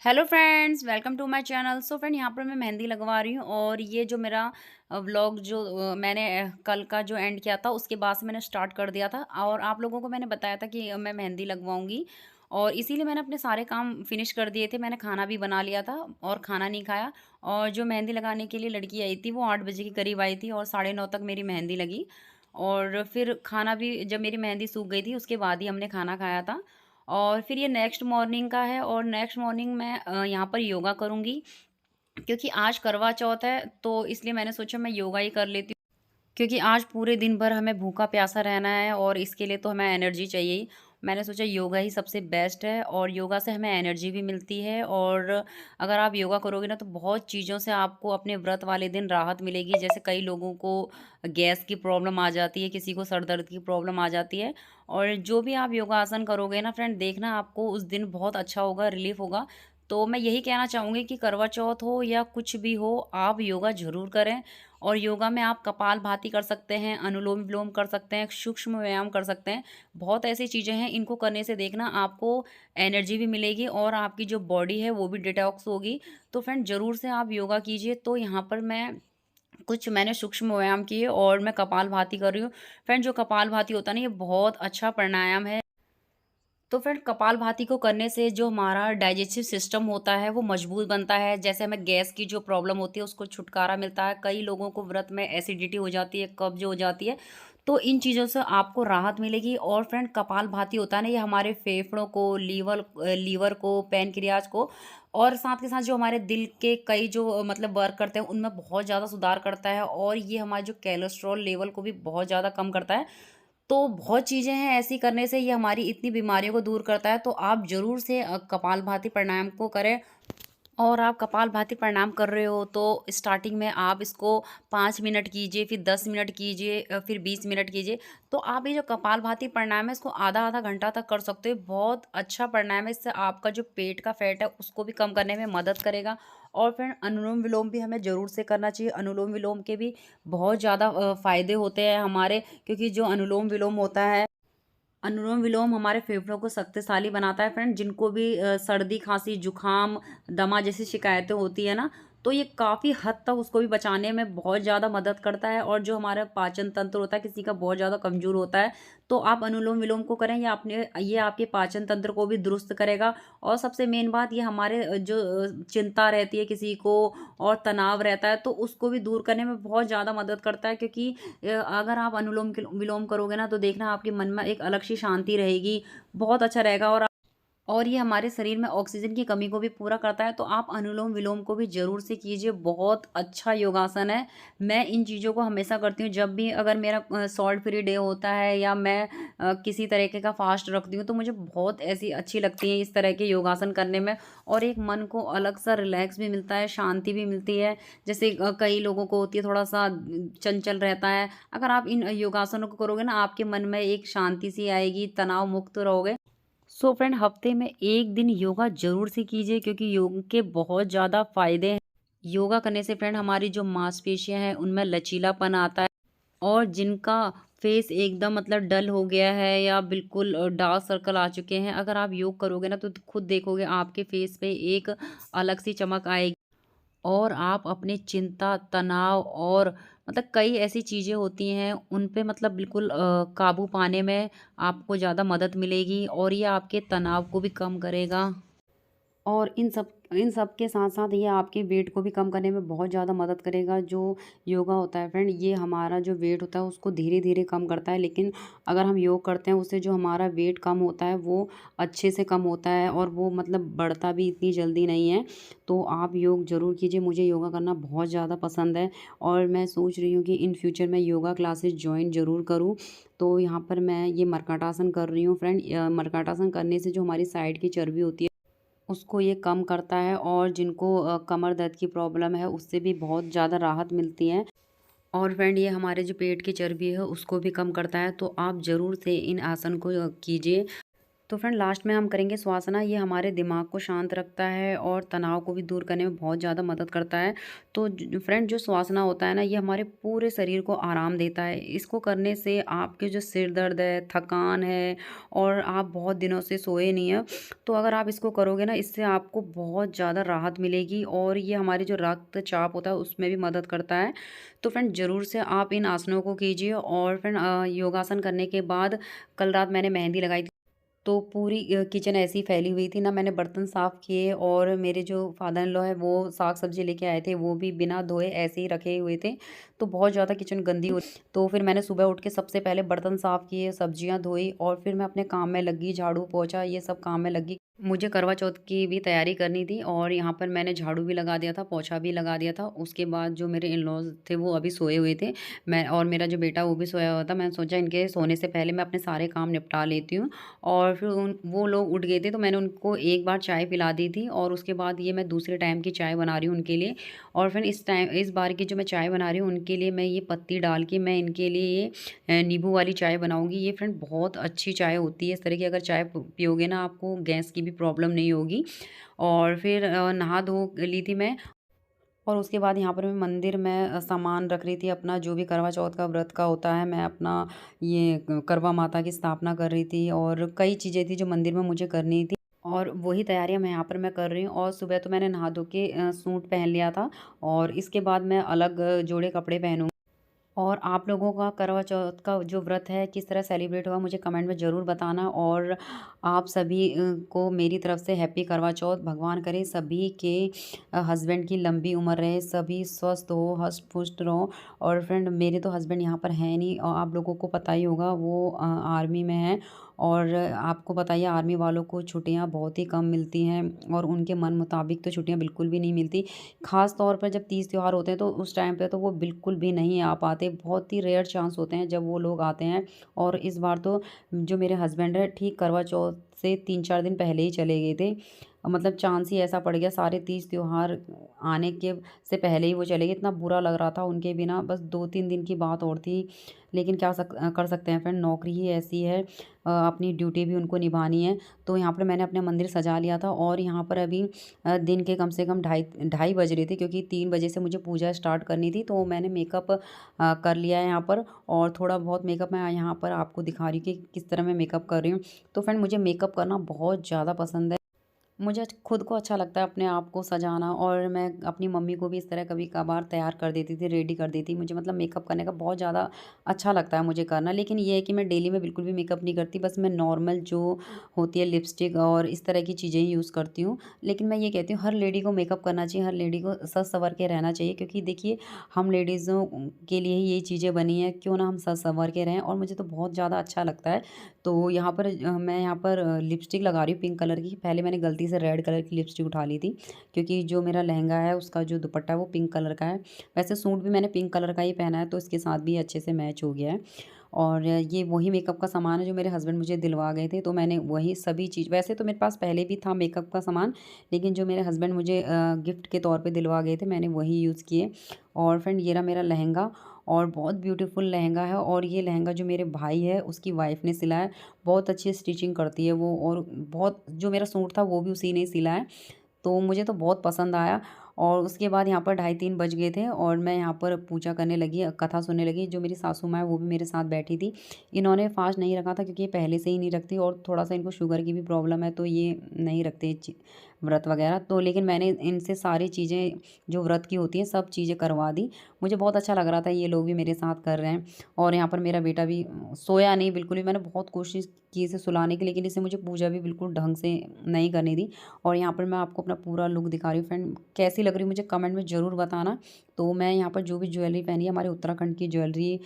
Hello friends, welcome to my channel. So friend, यहाँ पर मैं मेहंदी लगवा रही हूँ और ये जो मेरा व्लॉग जो मैंने कल का जो एंड किया था उसके बाद से मैंने स्टार्ट कर दिया था और आप लोगों को मैंने बताया था कि मैं मेहंदी लगवाऊंगी और इसीलिए मैंने अपने सारे काम फिनिश कर दिए थे। मैंने खाना भी बना लिया था और खाना नहीं खाया। और जो मेहंदी लगाने के लिए लड़की आई थी वो 8 बजे के करीब आई थी और 9:30 तक मेरी मेहंदी लगी। और फिर खाना भी जब मेरी मेहंदी सूख गई थी उसके बाद ही हमने खाना खाया था। और फिर ये नेक्स्ट मॉर्निंग का है और नेक्स्ट मॉर्निंग मैं यहाँ पर योगा करूँगी क्योंकि आज करवा चौथ है, तो इसलिए मैंने सोचा मैं योगा ही कर लेती हूँ। क्योंकि आज पूरे दिन भर हमें भूखा प्यासा रहना है और इसके लिए तो हमें एनर्जी चाहिए ही। मैंने सोचा योगा ही सबसे बेस्ट है और योगा से हमें एनर्जी भी मिलती है। और अगर आप योगा करोगे ना तो बहुत चीज़ों से आपको अपने व्रत वाले दिन राहत मिलेगी। जैसे कई लोगों को गैस की प्रॉब्लम आ जाती है, किसी को सर दर्द की प्रॉब्लम आ जाती है। और जो भी आप योगासन करोगे ना फ्रेंड, देखना आपको उस दिन बहुत अच्छा होगा, रिलीफ होगा। तो मैं यही कहना चाहूँगी कि करवा चौथ हो या कुछ भी हो, आप योगा ज़रूर करें। और योगा में आप कपालभाति कर सकते हैं, अनुलोम विलोम कर सकते हैं, सूक्ष्म व्यायाम कर सकते हैं। बहुत ऐसी चीज़ें हैं, इनको करने से देखना आपको एनर्जी भी मिलेगी और आपकी जो बॉडी है वो भी डिटॉक्स होगी। तो फ्रेंड ज़रूर से आप योगा कीजिए। तो यहाँ पर मैंने सूक्ष्म व्यायाम किए और मैं कपालभाति कर रही हूँ। फ्रेंड, जो कपालभाति होता है ना, ये बहुत अच्छा प्राणायाम है। तो फ्रेंड, कपालभाति को करने से जो हमारा डाइजेस्टिव सिस्टम होता है वो मजबूत बनता है। जैसे हमें गैस की जो प्रॉब्लम होती है उसको छुटकारा मिलता है। कई लोगों को व्रत में एसिडिटी हो जाती है, कब्ज हो जाती है, तो इन चीज़ों से आपको राहत मिलेगी। और फ्रेंड, कपालभाति होता है ना, ये हमारे फेफड़ों को, लीवर को, पैनक्रियाज को और साथ के साथ जो हमारे दिल के कई जो मतलब वर्क करते हैं उनमें बहुत ज़्यादा सुधार करता है। और ये हमारे जो कोलेस्ट्रॉल लेवल को भी बहुत ज़्यादा कम करता है। तो बहुत चीज़ें हैं ऐसी करने से, ये हमारी इतनी बीमारियों को दूर करता है। तो आप ज़रूर से कपालभाति प्राणायाम को करें। और आप कपालभाति प्राणायाम कर रहे हो तो स्टार्टिंग में आप इसको 5 मिनट कीजिए, फिर 10 मिनट कीजिए, फिर 20 मिनट कीजिए। तो आप ये जो कपालभाति प्राणायाम है इसको आधा आधा घंटा तक कर सकते हो। बहुत अच्छा प्राणायाम है, इससे आपका जो पेट का फैट है उसको भी कम करने में मदद करेगा। और फिर अनुलोम विलोम भी हमें ज़रूर से करना चाहिए। अनुलोम विलोम के भी बहुत ज़्यादा फ़ायदे होते हैं हमारे, क्योंकि जो अनुलोम विलोम होता है, अनुलोम विलोम हमारे फेफड़ों को शक्तिशाली बनाता है। फ्रेंड, जिनको भी सर्दी खांसी जुखाम दमा जैसी शिकायतें होती है ना, तो ये काफ़ी हद तक उसको भी बचाने में बहुत ज़्यादा मदद करता है। और जो हमारा पाचन तंत्र होता है किसी का बहुत ज़्यादा कमज़ोर होता है, तो आप अनुलोम विलोम को करें, ये आपके पाचन तंत्र को भी दुरुस्त करेगा। और सबसे मेन बात, ये हमारे जो चिंता रहती है किसी को और तनाव रहता है तो उसको भी दूर करने में बहुत ज़्यादा मदद करता है। क्योंकि अगर आप विलोम करोगे ना तो देखना आपके मन में एक अलग सी शांति रहेगी, बहुत अच्छा रहेगा। और ये हमारे शरीर में ऑक्सीजन की कमी को भी पूरा करता है। तो आप अनुलोम विलोम को भी ज़रूर से कीजिए, बहुत अच्छा योगासन है। मैं इन चीज़ों को हमेशा करती हूँ जब भी अगर मेरा सॉल्ट फ्री डे होता है या मैं किसी तरीके का फास्ट रखती हूँ, तो मुझे बहुत ऐसी अच्छी लगती है इस तरह के योगासन करने में। और एक मन को अलग सा रिलैक्स भी मिलता है, शांति भी मिलती है। जैसे कई लोगों को होती है थोड़ा सा चंचल रहता है, अगर आप इन योगासनों को करोगे ना आपके मन में एक शांति सी आएगी, तनाव मुक्त रहोगे। सो फ्रेंड, हफ्ते में एक दिन योगा जरूर से कीजिए क्योंकि योग के बहुत ज़्यादा फायदे हैं। योगा करने से फ्रेंड हमारी जो मांसपेशियां हैं उनमें लचीलापन आता है। और जिनका फेस एकदम मतलब डल हो गया है या बिल्कुल डार्क सर्कल आ चुके हैं, अगर आप योग करोगे ना तो खुद देखोगे आपके फेस पे एक अलग सी चमक आएगी। और आप अपनी चिंता, तनाव और मतलब कई ऐसी चीज़ें होती हैं उन पे मतलब बिल्कुल काबू पाने में आपको ज़्यादा मदद मिलेगी और ये आपके तनाव को भी कम करेगा। और इन सब के साथ-साथ ये आपके वेट को भी कम करने में बहुत ज़्यादा मदद करेगा। जो योगा होता है फ्रेंड, ये हमारा जो वेट होता है उसको धीरे-धीरे कम करता है। लेकिन अगर हम योग करते हैं उससे जो हमारा वेट कम होता है वो अच्छे से कम होता है और वो मतलब बढ़ता भी इतनी जल्दी नहीं है। तो आप योग ज़रूर कीजिए। मुझे योगा करना बहुत ज़्यादा पसंद है और मैं सोच रही हूँ कि इन फ्यूचर मैं योगा क्लासेस जॉइन ज़रूर करूँ। तो यहाँ पर मैं ये मर्काटासन कर रही हूँ फ्रेंड। मर्काटासन करने से जो हमारी साइड की चर्बी होती है उसको ये कम करता है और जिनको कमर दर्द की प्रॉब्लम है उससे भी बहुत ज़्यादा राहत मिलती है। और फ्रेंड, ये हमारे जो पेट की चर्बी है उसको भी कम करता है। तो आप ज़रूर से इन आसन को कीजिए। तो फ्रेंड लास्ट में हम करेंगे श्वासना। ये हमारे दिमाग को शांत रखता है और तनाव को भी दूर करने में बहुत ज़्यादा मदद करता है। तो फ्रेंड जो श्वासना होता है ना, ये हमारे पूरे शरीर को आराम देता है। इसको करने से आपके जो सिर दर्द है, थकान है और आप बहुत दिनों से सोए नहीं हैं, तो अगर आप इसको करोगे ना, इससे आपको बहुत ज़्यादा राहत मिलेगी और ये हमारी जो रक्तचाप होता है उसमें भी मदद करता है। तो फ्रेंड ज़रूर से आप इन आसनों को कीजिए। और फ्रेंड योगासन करने के बाद कल रात मैंने मेहंदी लगाई थी, तो पूरी किचन ऐसी फैली हुई थी ना, मैंने बर्तन साफ़ किए और मेरे जो फादर इन लॉ है वो साग सब्ज़ी लेके आए थे, वो भी बिना धोए ऐसे ही रखे हुए थे। तो बहुत ज़्यादा किचन गंदी हो, तो फिर मैंने सुबह उठ के सबसे पहले बर्तन साफ़ किए, सब्जियाँ धोई और फिर मैं अपने काम में लगी, झाड़ू पोंछा ये सब काम में लगी। मुझे करवा चौथ की भी तैयारी करनी थी और यहाँ पर मैंने झाड़ू भी लगा दिया था, पोंछा भी लगा दिया था। उसके बाद जो मेरे इन-लॉज़ थे वो अभी सोए हुए थे। मैं और मेरा जो बेटा वो भी सोया हुआ था। मैंने सोचा इनके सोने से पहले मैं अपने सारे काम निपटा लेती हूँ। और फिर उन वो लोग उठ गए थे, तो मैंने उनको एक बार चाय पिला दी थी और उसके बाद ये मैं दूसरे टाइम की चाय बना रही हूँ उनके लिए। और फिर इस बार की जो मैं चाय बना रही हूँ उनके लिए, मैं ये पत्ती डाल के मैं इनके लिए ये नींबू वाली चाय बनाऊँगी। ये फ्रेंड बहुत अच्छी चाय होती है। इस तरह की अगर चाय पियोगे ना, आपको गैस की भी प्रॉब्लम नहीं होगी। और फिर नहा धो ली थी मैं और उसके बाद यहाँ पर मैं मंदिर में सामान रख रही थी अपना, जो भी करवा चौथ का व्रत का होता है। मैं अपना ये करवा माता की स्थापना कर रही थी और कई चीज़ें थी जो मंदिर में मुझे करनी थी और वही तैयारियां मैं यहाँ पर मैं कर रही हूँ। और सुबह तो मैंने नहा धो के सूट पहन लिया था और इसके बाद मैं अलग जोड़े कपड़े पहनूंगी। और आप लोगों का करवा चौथ का जो व्रत है किस तरह सेलिब्रेट हुआ, मुझे कमेंट में ज़रूर बताना। और आप सभी को मेरी तरफ से हैप्पी करवा चौथ। भगवान करे सभी के हस्बैंड की लंबी उम्र रहे, सभी स्वस्थ हो, हष्ट पुष्ट रहो। और फ्रेंड मेरे तो हस्बैंड यहाँ पर है नहीं और आप लोगों को पता ही होगा वो आर्मी में है। और आपको पता ही है आर्मी वालों को छुट्टियाँ बहुत ही कम मिलती हैं और उनके मन मुताबिक तो छुट्टियाँ बिल्कुल भी नहीं मिलती। ख़ास तौर पर जब तीज त्योहार होते हैं तो उस टाइम पे तो वो बिल्कुल भी नहीं आ पाते। बहुत ही रेयर चांस होते हैं जब वो लोग आते हैं। और इस बार तो जो मेरे हस्बैंड है ठीक करवा चौथ से 3-4 दिन पहले ही चले गए थे। मतलब चांस ही ऐसा पड़ गया, सारे तीज त्योहार आने के से पहले ही वो चले गए। इतना बुरा लग रहा था उनके बिना। बस 2-3 दिन की बात और थी, लेकिन कर सकते हैं फ्रेंड, नौकरी ही ऐसी है। अपनी ड्यूटी भी उनको निभानी है। तो यहाँ पर मैंने अपना मंदिर सजा लिया था और यहाँ पर अभी दिन के कम से कम ढाई ढाई बज रहे थे, क्योंकि 3 बजे से मुझे पूजा स्टार्ट करनी थी। तो मैंने मेकअप कर लिया है यहाँ पर और थोड़ा बहुत मेकअप मैं यहाँ पर आपको दिखा रही हूँ कि किस तरह मैं मेकअप कर रही हूँ। तो फ्रेंड मुझे मेकअप करना बहुत ज़्यादा पसंद है। मुझे खुद को अच्छा लगता है अपने आप को सजाना और मैं अपनी मम्मी को भी इस तरह कभी-कभार तैयार कर देती थी, रेडी कर देती। मुझे मतलब मेकअप करने का बहुत ज़्यादा अच्छा लगता है मुझे करना। लेकिन ये है कि मैं डेली में बिल्कुल भी मेकअप नहीं करती, बस मैं नॉर्मल जो होती है लिपस्टिक और इस तरह की चीज़ें ही यूज़ करती हूँ। लेकिन मैं ये कहती हूँ हर लेडी को मेकअप करना चाहिए, हर लेडी को सज-संवर के रहना चाहिए, क्योंकि देखिए हम लेडीज़ों के लिए ही ये चीज़ें बनी हैं, क्यों ना हम सज-संवर के रहें। और मुझे तो बहुत ज़्यादा अच्छा लगता है। तो यहाँ पर मैं यहाँ पर लिपस्टिक लगा रही हूँ पिंक कलर की। पहले मैंने गलती से रेड कलर की लिपस्टिक उठा ली थी, क्योंकि जो मेरा लहंगा है उसका जो दुपट्टा है वो पिंक कलर का है। वैसे सूट भी मैंने पिंक कलर का ही पहना है, तो इसके साथ भी अच्छे से मैच हो गया है। और ये वही मेकअप का सामान है जो मेरे हस्बैंड मुझे दिलवा गए थे, तो मैंने वही सभी चीज़, वैसे तो मेरे पास पहले भी था मेकअप का सामान, लेकिन जो मेरे हस्बैंड मुझे गिफ्ट के तौर पे दिलवा गए थे मैंने वही यूज़ किए। और फ्रेंड ये रहा मेरा लहंगा और बहुत ब्यूटीफुल लहंगा है। और ये लहंगा जो मेरे भाई है उसकी वाइफ़ ने सिला है। बहुत अच्छी स्टिचिंग करती है वो और बहुत, जो मेरा सूट था वो भी उसी ने सिला है। तो मुझे तो बहुत पसंद आया। और उसके बाद यहाँ पर ढाई 3 बज गए थे और मैं यहाँ पर पूजा करने लगी, कथा सुनने लगी। जो मेरी सासू माँ है वो भी मेरे साथ बैठी थी। इन्होंने फ़ास्ट नहीं रखा था, क्योंकि ये पहले से ही नहीं रखती और थोड़ा-सा इनको शुगर की भी प्रॉब्लम है, तो ये नहीं रखते व्रत वगैरह। तो लेकिन मैंने इनसे सारी चीज़ें जो व्रत की होती हैं सब चीज़ें करवा दी। मुझे बहुत अच्छा लग रहा था ये लोग भी मेरे साथ कर रहे हैं। और यहाँ पर मेरा बेटा भी सोया नहीं बिल्कुल भी। मैंने बहुत कोशिश की इसे सुलाने की, लेकिन इसे मुझे पूजा भी बिल्कुल ढंग से नहीं करनी थी। और यहाँ पर मैं आपको अपना पूरा लुक दिखा रही हूँ फ्रेंड, कैसी लग रही है मुझे कमेंट में ज़रूर बताना। तो मैं यहाँ पर जो भी ज्वेलरी पहनी है, हमारे उत्तराखंड की ज्वेलरी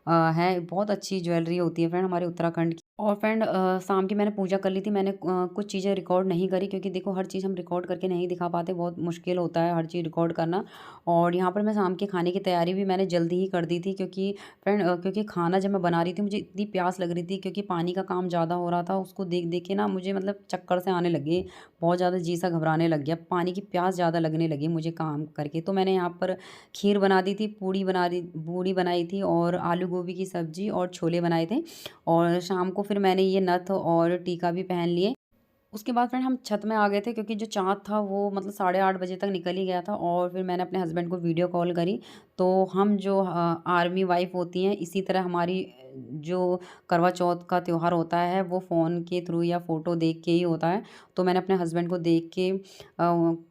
है, बहुत अच्छी ज्वेलरी होती है फ्रेंड हमारे उत्तराखंड की। और फ्रेंड शाम की मैंने पूजा कर ली थी। मैंने कुछ चीज़ें रिकॉर्ड नहीं करी, क्योंकि देखो हर चीज़ हम रिकॉर्ड करके नहीं दिखा पाते, बहुत मुश्किल होता है हर चीज़ रिकॉर्ड करना। और यहाँ पर मैं शाम के खाने की तैयारी भी मैंने जल्दी ही कर दी थी, क्योंकि फ्रेंड क्योंकि खाना जब मैं बना रही थी मुझे इतनी प्यास लग रही थी, क्योंकि पानी का काम ज़्यादा हो रहा था। उसको देख देख के ना मुझे मतलब चक्कर से आने लगे, बहुत ज़्यादा जी सा घबराने लग गया, पानी की प्यास ज़्यादा लगने लगी मुझे काम करके। तो मैंने यहाँ पर खीर बना दी थी, पूड़ी बनाई थी और आलू गोभी की सब्ज़ी और छोले बनाए थे। और शाम को फिर मैंने ये नथ और टीका भी पहन लिए। उसके बाद फ्रेंड हम छत में आ गए थे क्योंकि जो चाँद था वो मतलब 8:30 बजे तक निकल ही गया था और फिर मैंने अपने हस्बैंड को वीडियो कॉल करी। तो हम जो आर्मी वाइफ़ होती हैं इसी तरह हमारी जो करवा चौथ का त्योहार होता है वो फ़ोन के थ्रू या फ़ोटो देख के ही होता है। तो मैंने अपने हस्बैंड को देख के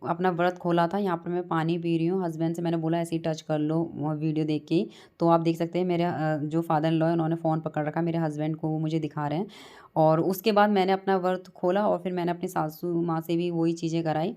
अपना व्रत खोला था। यहाँ पर मैं पानी पी रही हूँ। हस्बैंड से मैंने बोला ऐसे ही टच कर लो वीडियो देख के ही। तो आप देख सकते हैं मेरे जो फादर इन लॉ है उन्होंने फ़ोन पकड़ रखा है। मेरे हस्बैंड को वो मुझे दिखा रहे हैं। और उसके बाद मैंने अपना व्रत खोला और फिर मैंने अपनी सासू माँ से भी वही चीज़ें कराई।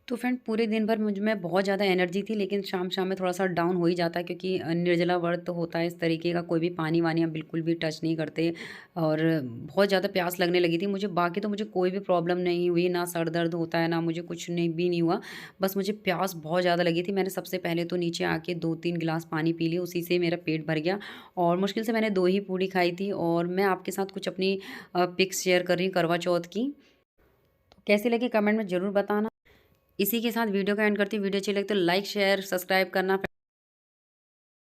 तो फ्रेंड पूरे दिन भर मुझ में बहुत ज़्यादा एनर्जी थी, लेकिन शाम-शाम में थोड़ा-सा डाउन हो ही जाता है क्योंकि निर्जला व्रत होता है इस तरीके का, कोई भी पानी-वानी हम बिल्कुल भी टच नहीं करते और बहुत ज़्यादा प्यास लगने लगी थी मुझे। बाकी तो मुझे कोई भी प्रॉब्लम नहीं हुई, ना सर दर्द होता है, ना मुझे कुछ नहीं भी नहीं हुआ। बस मुझे प्यास बहुत ज़्यादा लगी थी। मैंने सबसे पहले तो नीचे आके 2-3 गिलास पानी पी लिए, उसी से मेरा पेट भर गया और मुश्किल से मैंने 2 ही पूड़ी खाई थी और मैं आपके साथ कुछ अपनी पिक्स शेयर कर रही हूँ करवा चौथ की। तो कैसी लगी कमेंट में ज़रूर बताना। इसी के साथ वीडियो को एंड करती हूँ। वीडियो अच्छी लगी तो लाइक, शेयर, सब्सक्राइब करना।